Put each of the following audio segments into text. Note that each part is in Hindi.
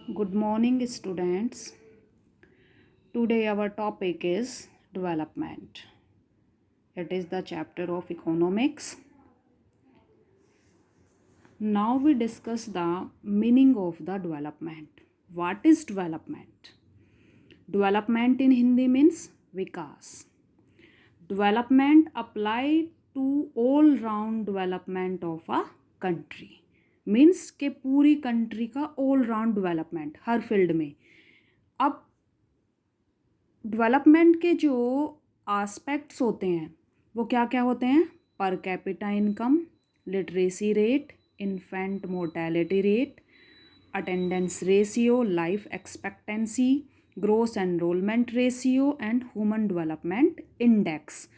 Good morning, students. Today, our topic is development. It is the chapter of economics. Now, we discuss the meaning of the development. What is development? Development in Hindi means vikas. Development apply to all round development of a country. Means के पूरी कंट्री का ऑल राउंड डेवलपमेंट हर फील्ड में. अब डेवलपमेंट के जो आस्पेक्ट्स होते हैं वो क्या क्या होते हैं? Per capita income, literacy rate, infant mortality rate, attendance ratio, life expectancy, gross enrolment ratio and human development index.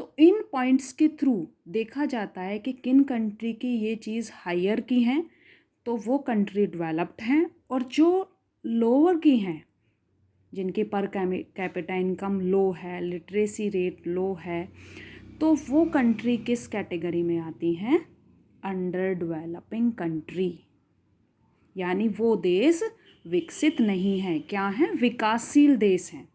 तो इन पॉइंट्स के थ्रू देखा जाता है कि किन कंट्री की ये चीज़ हायर की हैं तो वो कंट्री डेवलप्ड हैं, और जो लोअर की हैं जिनके पर कैपिटा इनकम लो है, लिटरेसी रेट लो है, तो वो कंट्री किस कैटेगरी में आती हैं? Under developing country. यानी वो देश विकसित नहीं है. क्या है? विकासशील देश हैं.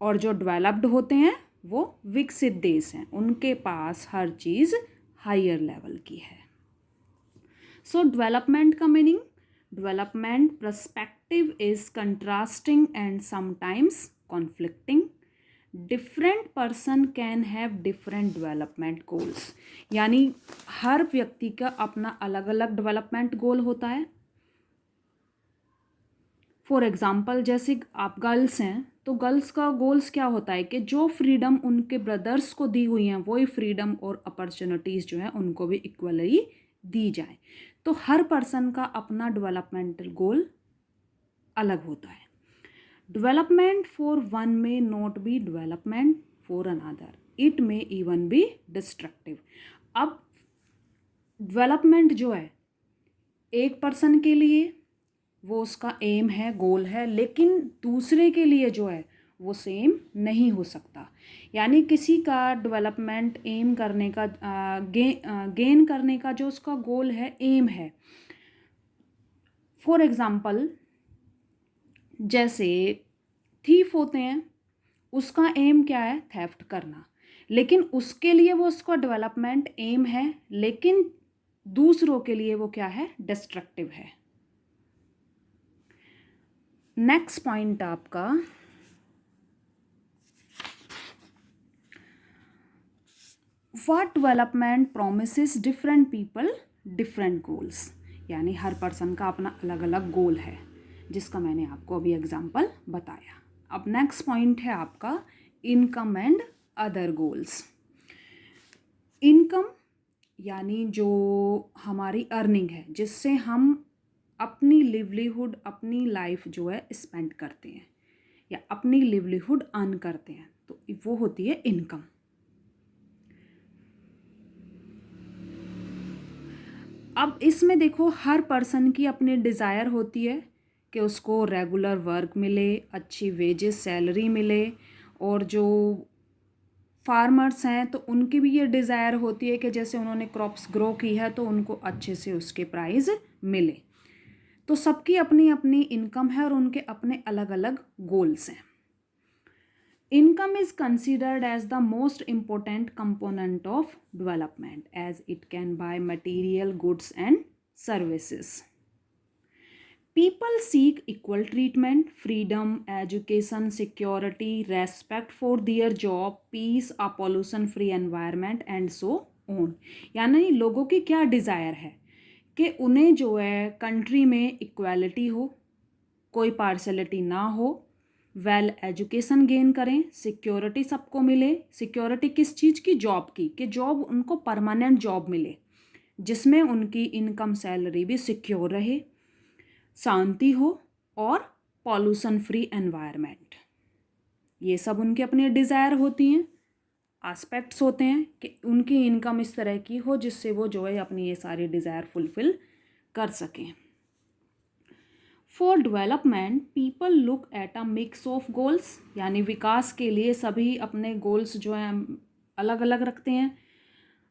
और जो डेवलप्ड होते हैं वो विकसित देश हैं, उनके पास हर चीज़ हायर लेवल की है. सो डेवलपमेंट का meaning, development perspective is contrasting and sometimes conflicting. Different person can have different development goals. यानी हर व्यक्ति का अपना अलग अलग डेवलपमेंट गोल होता है. फॉर एग्ज़ाम्पल, जैसे आप गर्ल्स हैं तो गर्ल्स का गोल्स क्या होता है कि जो फ्रीडम उनके ब्रदर्स को दी हुई हैं वही फ्रीडम और अपॉर्चुनिटीज़ जो है उनको भी इक्वली दी जाए. तो हर पर्सन का अपना डेवलपमेंटल गोल अलग होता है. डेवलपमेंट फॉर वन में not be development for another. It में इवन बी डिस्ट्रक्टिव. अब डेवलपमेंट जो है एक पर्सन के लिए वो उसका एम है, गोल है, लेकिन दूसरे के लिए जो है वो सेम नहीं हो सकता. यानी किसी का डेवलपमेंट एम करने का गेन करने का जो उसका गोल है, एम है. फॉर एग्ज़ाम्पल, जैसे थीफ होते हैं, उसका एम क्या है? थेफ्ट करना. लेकिन उसके लिए वो उसका डेवलपमेंट एम है, लेकिन दूसरों के लिए वो क्या है? डिस्ट्रक्टिव है. नेक्स्ट पॉइंट आपका what development promises different people different goals. यानी हर पर्सन का अपना अलग अलग गोल है, जिसका मैंने आपको अभी एग्जांपल बताया. अब नेक्स्ट पॉइंट है आपका income and other goals. Income यानी जो हमारी अर्निंग है, जिससे हम अपनी लिवलीहुड, अपनी लाइफ जो है स्पेंड करते हैं या अपनी लिवलीहुड अर्न करते हैं, तो वो होती है इनकम. अब इसमें देखो, हर पर्सन की अपनी डिज़ायर होती है कि उसको रेगुलर वर्क मिले, अच्छी वेजेस सैलरी मिले, और जो फार्मर्स हैं तो उनकी भी ये डिज़ायर होती है कि जैसे उन्होंने क्रॉप्स ग्रो की है तो उनको अच्छे से उसके प्राइस मिले. तो सबकी अपनी अपनी इनकम है और उनके अपने अलग अलग गोल्स हैं. Income is considered as the most important component of development as it can buy material goods and services. People seek equal treatment, freedom, education, security, respect for their job, peace, a pollution free environment and so on. यानी लोगों की क्या डिज़ायर है कि उन्हें जो है कंट्री में इक्वालिटी हो, कोई पार्शलिटी ना हो, वेल एजुकेशन गेन करें, सिक्योरिटी सबको मिले. सिक्योरिटी किस चीज़ की? जॉब की, कि जॉब उनको परमानेंट जॉब मिले जिसमें उनकी इनकम सैलरी भी सिक्योर रहे, शांति हो, और पॉल्यूशन फ्री एनवायरनमेंट. ये सब उनके अपने डिज़ायर होती हैं, एस्पेक्ट्स होते हैं कि उनकी इनकम इस तरह की हो जिससे वो जो है अपनी ये सारी डिज़ायर फुलफ़िल कर सकें. For development people look at a mix of goals. यानी विकास के लिए सभी अपने गोल्स जो हैं अलग अलग रखते हैं.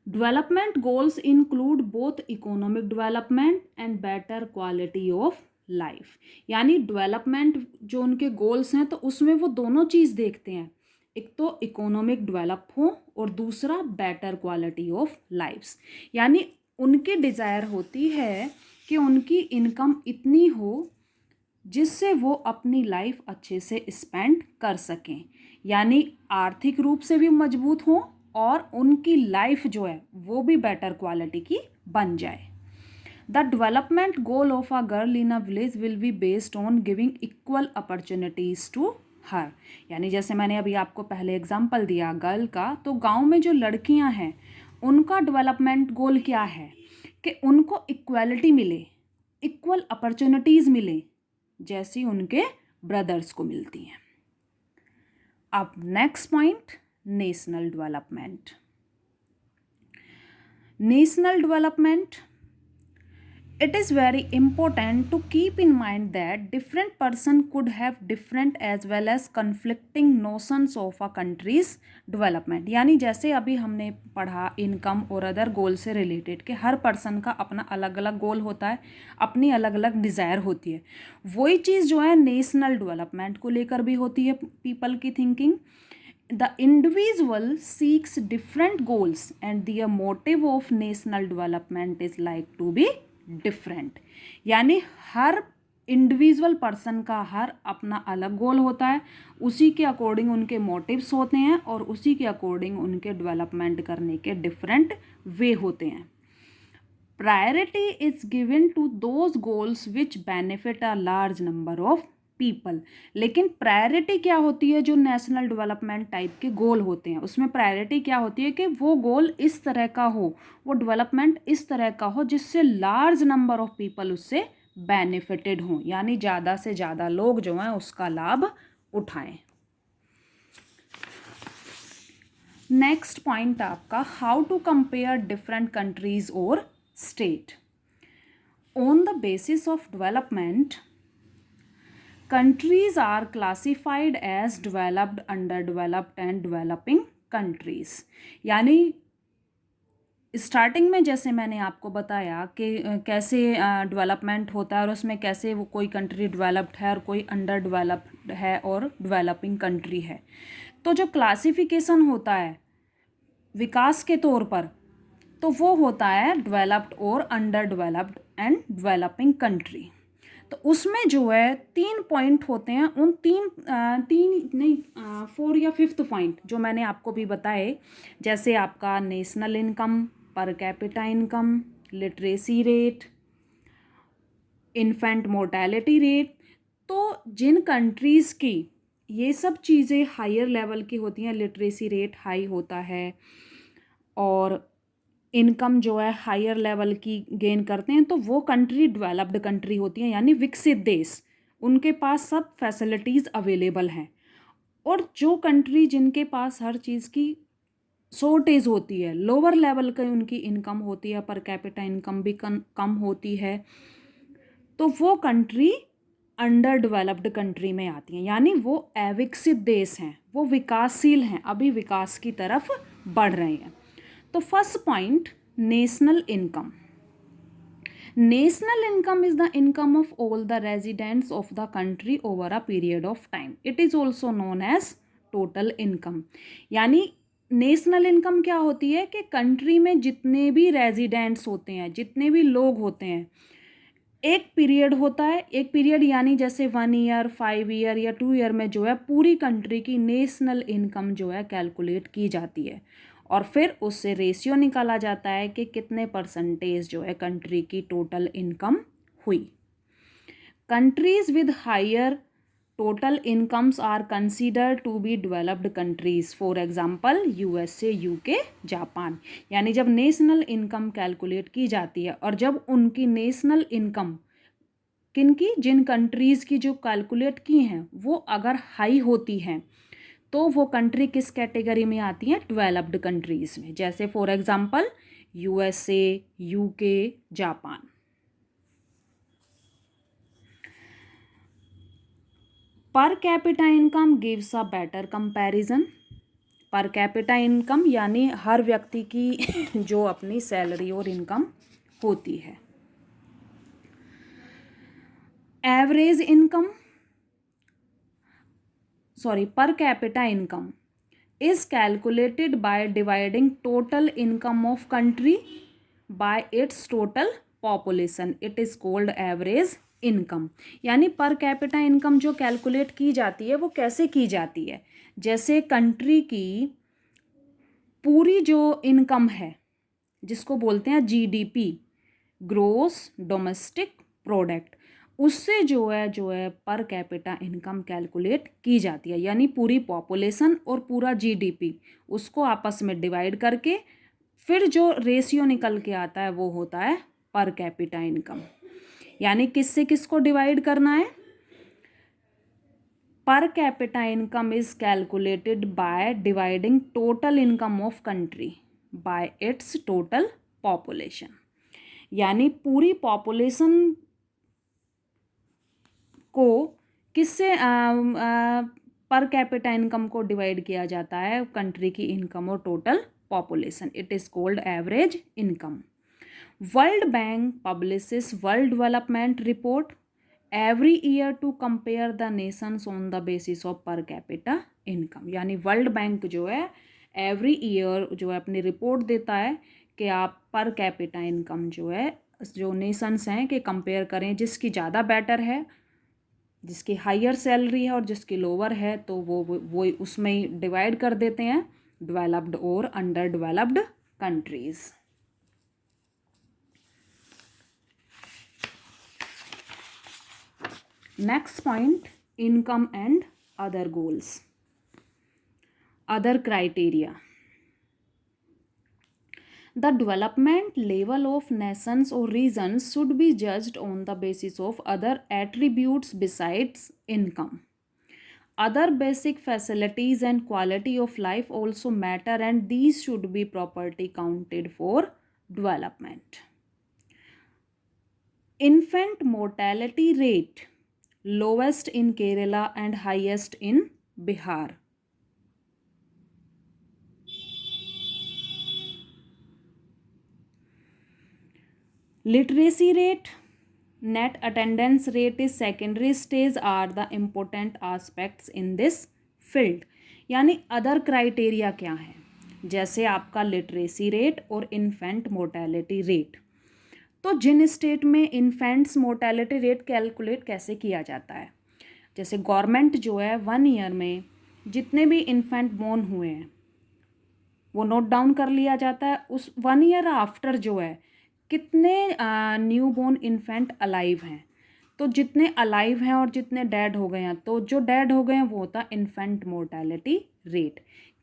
Development goals include both economic development and better quality of life. यानी डेवलपमेंट जो उनके गोल्स हैं तो उसमें वो दोनों चीज़ देखते हैं, एक तो इकोनॉमिक डेवलप हो और दूसरा बेटर क्वालिटी ऑफ लाइफ्स। यानी उनकी डिज़ायर होती है कि उनकी इनकम इतनी हो जिससे वो अपनी लाइफ अच्छे से स्पेंड कर सकें, यानी आर्थिक रूप से भी मजबूत हों और उनकी लाइफ जो है वो भी बेटर क्वालिटी की बन जाए। The development goal of a girl in a village will be based on giving equal opportunities to her. यानी जैसे मैंने अभी आपको पहले एग्जांपल दिया गर्ल का, तो गांव में जो लड़कियां हैं उनका डेवलपमेंट गोल क्या है कि उनको इक्वालिटी मिले, इक्वल अपॉर्चुनिटीज़ मिले जैसी उनके ब्रदर्स को मिलती हैं। अब next point, national development. National development, it is very important to keep in mind that different person could have different as well as conflicting notions of a country's development। यानी जैसे अभी हमने पढ़ा इनकम और अदर गोल से रिलेटेड कि हर पर्सन का अपना अलग अलग गोल होता है, अपनी अलग अलग डिज़ायर होती है, वही चीज़ जो है नेशनल डेवलपमेंट को लेकर भी होती है पीपल की thinking. The individual seeks different goals and the motive of national development is like to be different। यानी हर इंडिविजुअल पर्सन का हर अपना अलग गोल होता है, उसी के अकॉर्डिंग उनके मोटिव्स होते हैं और उसी के अकॉर्डिंग उनके डेवलपमेंट करने के डिफरेंट वे होते हैं। Priority is given to those goals which benefit a large number of people. लेकिन प्रायोरिटी क्या होती है, जो नेशनल डेवलपमेंट टाइप के गोल होते हैं उसमें प्रायोरिटी क्या होती है कि वो गोल इस तरह का हो, वो डेवलपमेंट इस तरह का हो जिससे लार्ज नंबर ऑफ पीपल उससे बेनिफिटेड हों, यानी ज़्यादा से ज़्यादा लोग जो हैं उसका लाभ उठाएं। नेक्स्ट पॉइंट आपका, how to compare different countries और state. On the basis of development countries are classified as developed, underdeveloped and developing countries। यानी स्टार्टिंग में जैसे मैंने आपको बताया कि कैसे डेवलपमेंट होता है और उसमें कैसे वो कोई कंट्री डेवलप्ड है और कोई अंडर डेवलप्ड है और डेवलपिंग कंट्री है, तो जो क्लासिफिकेशन होता है विकास के तौर पर तो वो होता है डेवलप्ड और under developed and developing country. तो उसमें जो है 3 पॉइंट होते हैं, उन तीन नहीं 4 या 5th पॉइंट जो मैंने आपको भी बताए, जैसे आपका नेशनल इनकम, पर capita income, literacy rate, infant mortality rate. तो जिन कंट्रीज़ की ये सब चीज़ें हायर लेवल की होती हैं, लिटरेसी रेट हाई होता है और इनकम जो है हायर लेवल की गेन करते हैं, तो वो कंट्री डेवलप्ड कंट्री होती है, यानी विकसित देश, उनके पास सब फैसिलिटीज़ अवेलेबल हैं। और जो कंट्री जिनके पास हर चीज़ की शॉर्टेज होती है, लोअर लेवल की उनकी इनकम होती है, पर कैपिटा इनकम भी कम होती है, तो वो कंट्री अंडर डेवलप्ड कंट्री में आती हैं, यानी वो अविकसित देश हैं, वो विकासशील हैं, अभी विकास की तरफ बढ़ रहे हैं। तो first point, national income. National income is the income of all the residents of the country over a period of time. It is also known as total income. यानी नेशनल इनकम क्या होती है कि कंट्री में जितने भी रेजिडेंट्स होते हैं, जितने भी लोग होते हैं, एक पीरियड होता है, एक पीरियड यानी जैसे 1 ईयर, 5 ईयर या 2 ईयर में जो है पूरी कंट्री की नेशनल इनकम जो है कैलकुलेट की जाती है और फिर उससे रेशियो निकाला जाता है कि कितने परसेंटेज जो है कंट्री की टोटल इनकम हुई। Countries with higher total incomes are considered to be developed countries, for example USA, UK, Japan. यानी जब नेशनल इनकम कैलकुलेट की जाती है और जब उनकी नेशनल इनकम किनकी, जिन कंट्रीज़ की जो कैलकुलेट की हैं वो अगर हाई होती हैं तो वो कंट्री किस कैटेगरी में आती हैं, डेवलप्ड कंट्रीज़ में, जैसे for example USA, UK, Japan. पर capita income gives a better comparison. पर कैपिटा इनकम यानी हर व्यक्ति की जो अपनी सैलरी और इनकम होती है। Average income per capita income is calculated by dividing total income of country by its total population. It is called average income. यानी पर कैपिटा इनकम जो कैलकुलेट की जाती है वो कैसे की जाती है, जैसे कंट्री की पूरी जो इनकम है जिसको बोलते हैं जीडीपी, ग्रोस डोमेस्टिक प्रोडक्ट, उससे जो है पर कैपिटा इनकम कैलकुलेट की जाती है। यानी पूरी पॉपुलेशन और पूरा जीडीपी उसको आपस में डिवाइड करके फिर जो रेशियो निकल के आता है वो होता है पर कैपिटा इनकम। यानी किससे किसको डिवाइड करना है? पर capita income is calculated by dividing total income of country bye it's total population. यानी पूरी पॉपुलेशन को किससे पर कैपिटा इनकम को डिवाइड किया जाता है? कंट्री की इनकम और total population. It is called average income. World bank publishes world development report every year to compare the nations on the basis of per capita income. यानी वर्ल्ड बैंक जो है एवरी ईयर जो है अपनी रिपोर्ट देता है कि आप पर कैपिटा इनकम जो है जो नेशंस हैं कि कंपेयर करें, जिसकी ज़्यादा बेटर है, जिसकी हायर सैलरी है और जिसकी लोअर है, तो वो उसमें ही डिवाइड कर देते हैं डेवलप्ड और under developed countries. Next point, income and other goals, other criteria. The development level of nations or regions should be judged on the basis of other attributes besides income. Other basic facilities and quality of life also matter, and these should be properly counted for development. Infant mortality rate lowest in Kerala and highest in Bihar. Literacy rate, net attendance rate is secondary stage are the important aspects in this field. यानी अदर क्राइटेरिया क्या है? जैसे आपका लिटरेसी रेट और इन्फेंट मोर्टेलिटी रेट। तो जिन स्टेट में इन्फेंट्स मोर्टेलिटी रेट कैलकुलेट कैसे किया जाता है, जैसे गवर्नमेंट जो है 1 ईयर में जितने भी इन्फेंट बोर्न हुए हैं वो नोट डाउन कर लिया जाता है। उस 1 ईयर आफ्टर जो है कितने न्यू बोर्न इन्फेंट अलाइव हैं, तो जितने अलाइव हैं और जितने डेड हो गए हैं, तो जो डेड हो गए हैं वो होता है इन्फेंट मोर्टेलिटी रेट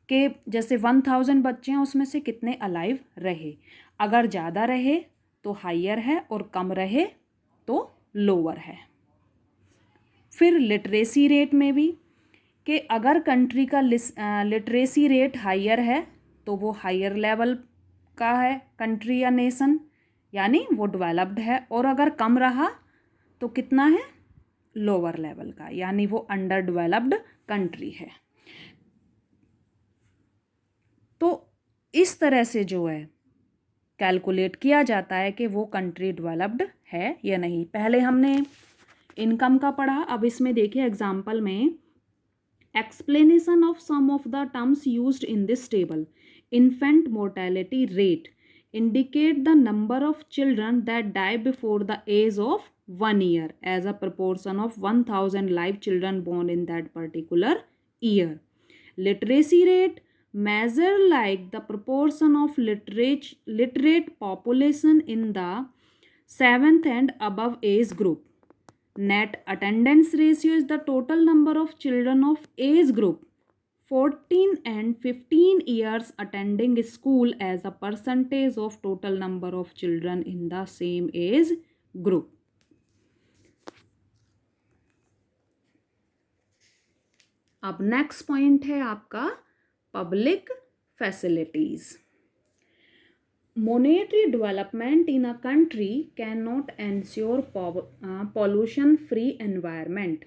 के जैसे 1000 बच्चे हैं उसमें से कितने अलाइव रहे। अगर ज़्यादा रहे तो हायर है और कम रहे तो लोअर है। फिर लिटरेसी रेट में भी कि अगर कंट्री का लिटरेसी रेट हायर है तो वो हायर लेवल का है कंट्री या नेशन, यानी वो डेवलप्ड है, और अगर कम रहा तो कितना है? लोअर लेवल का, यानी वो अंडर डेवलप्ड कंट्री है। तो इस तरह से जो है कैलकुलेट किया जाता है कि वो कंट्री डेवलप्ड है या नहीं। पहले हमने इनकम का पढ़ा, अब इसमें देखिए एग्जाम्पल में explanation of some of the terms used in this table. Infant mortality rate indicate the number of children that die before the age of 1 year as a proportion of 1000 live children born in that particular year. Literacy rate measure like the proportion of literate population in the 7th and above age group. Net attendance ratio is the total number of children of age group 14 and 15 years attending school as a percentage of total number of children in the same age group. अब नेक्स्ट पॉइंट है आपका public facilities. Monetary development in a country cannot ensure pollution-free environment,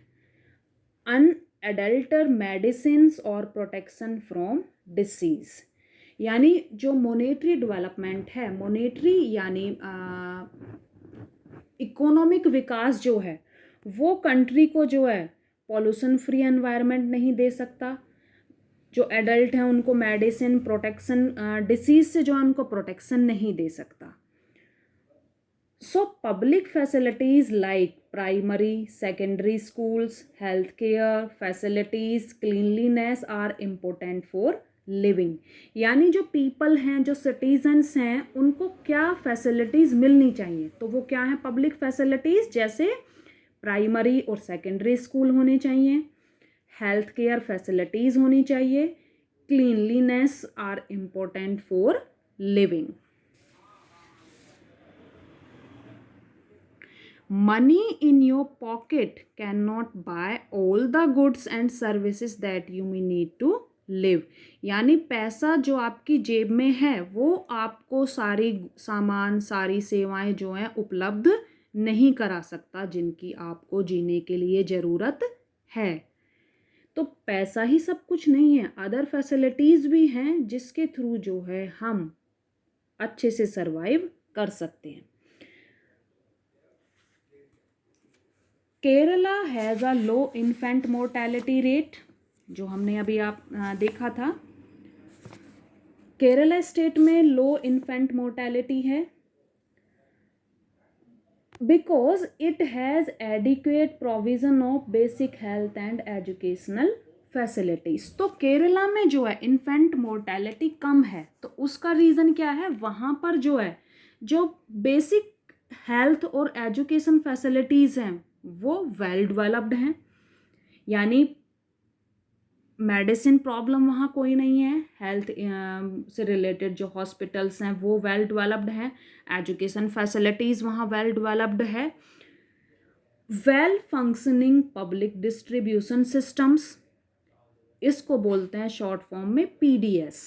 unadulterated medicines or protection from disease। यानी जो मॉनेटरी डेवलपमेंट है, मॉनेटरी यानी इकोनॉमिक विकास जो है वो कंट्री को जो है पॉल्यूशन फ्री एनवायरनमेंट नहीं दे सकता, जो एडल्ट हैं उनको मेडिसिन प्रोटेक्शन, डिसीज से जो है उनको प्रोटेक्शन नहीं दे सकता। So public facilities like primary secondary schools, health care facilities, cleanliness are important for living. यानी जो पीपल हैं, जो सिटीजन्स हैं, उनको क्या फैसिलिटीज़ मिलनी चाहिए, तो वो क्या है पब्लिक फैसिलिटीज़, जैसे प्राइमरी और सेकेंडरी स्कूल होने चाहिए, हेल्थ केयर फैसिलिटीज़ होनी चाहिए, cleanliness are important for living. Money in your pocket cannot buy all the goods and services that you may need to live। यानी पैसा जो आपकी जेब में है वो आपको सारी सामान, सारी सेवाएं जो हैं उपलब्ध नहीं करा सकता जिनकी आपको जीने के लिए ज़रूरत है। तो पैसा ही सब कुछ नहीं है, अदर फैसिलिटीज़ भी हैं जिसके थ्रू जो है हम अच्छे से सरवाइव कर सकते हैं। Kerala has a low infant mortality rate, जो हमने अभी देखा था, केरला स्टेट में लो इन्फेंट मोर्टेलिटी है because it has adequate provision of basic health and educational facilities. तो केरला में जो है इन्फेंट मोर्टेलिटी कम है, तो उसका रीज़न क्या है, वहाँ पर जो है जो बेसिक हेल्थ और एजुकेशन फैसिलिटीज़ हैं वो वेल डेवलप्ड हैं। यानी मेडिसिन प्रॉब्लम वहाँ कोई नहीं है, हेल्थ से रिलेटेड जो हॉस्पिटल्स हैं वो वेल डेवलप्ड हैं, एजुकेशन फैसिलिटीज़ वहाँ वेल डेवलप्ड है, well functioning public distribution systems, इसको बोलते हैं शॉर्ट फॉर्म में PDS,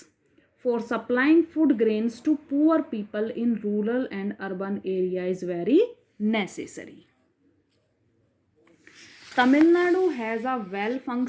for supplying food grains to poor people in rural and urban area is very necessary. Tamil Nadu has a well functioning